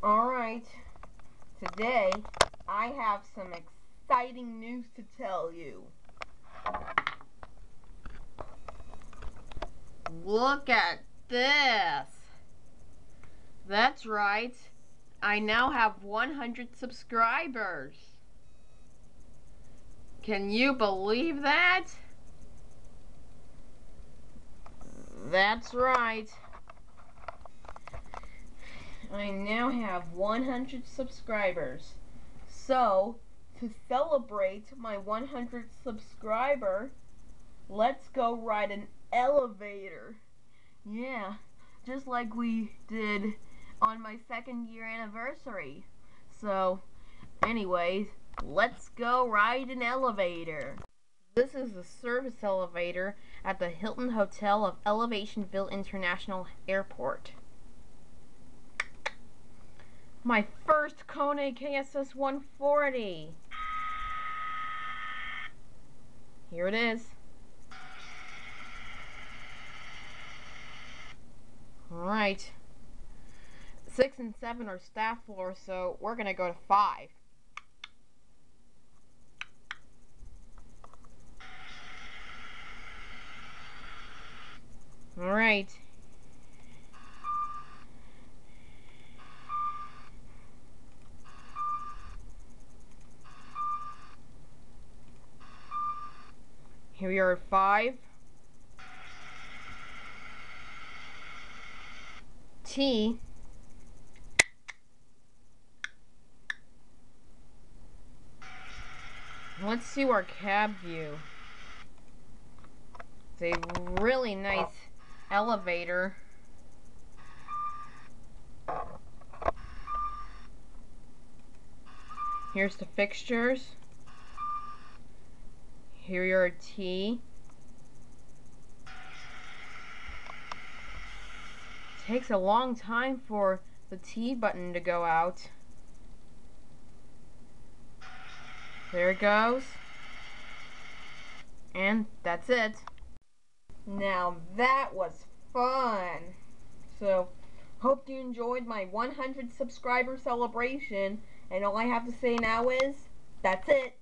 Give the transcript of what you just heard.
Alright, today I have some exciting news to tell you. Look at this! That's right, I now have 100 subscribers. Can you believe that? That's right. I now have 100 subscribers. So, to celebrate my 100th subscriber, let's go ride an elevator. Yeah, just like we did on my 2nd year anniversary. So, anyways, let's go ride an elevator. This is the service elevator at the Hilton Hotel of Elevationville International Airport. My first Kone KSS 140. Here it is. Alright. 6 and 7 are staff floors, so we're gonna go to 5. Alright. Here we are at 5. T. Let's see our cab view. It's a really nice elevator. Here's the fixtures. Here are T. Takes a long time for the T button to go out. There it goes. And that's it. Now that was fun. So, hope you enjoyed my 100 subscriber celebration. And all I have to say now is, that's it.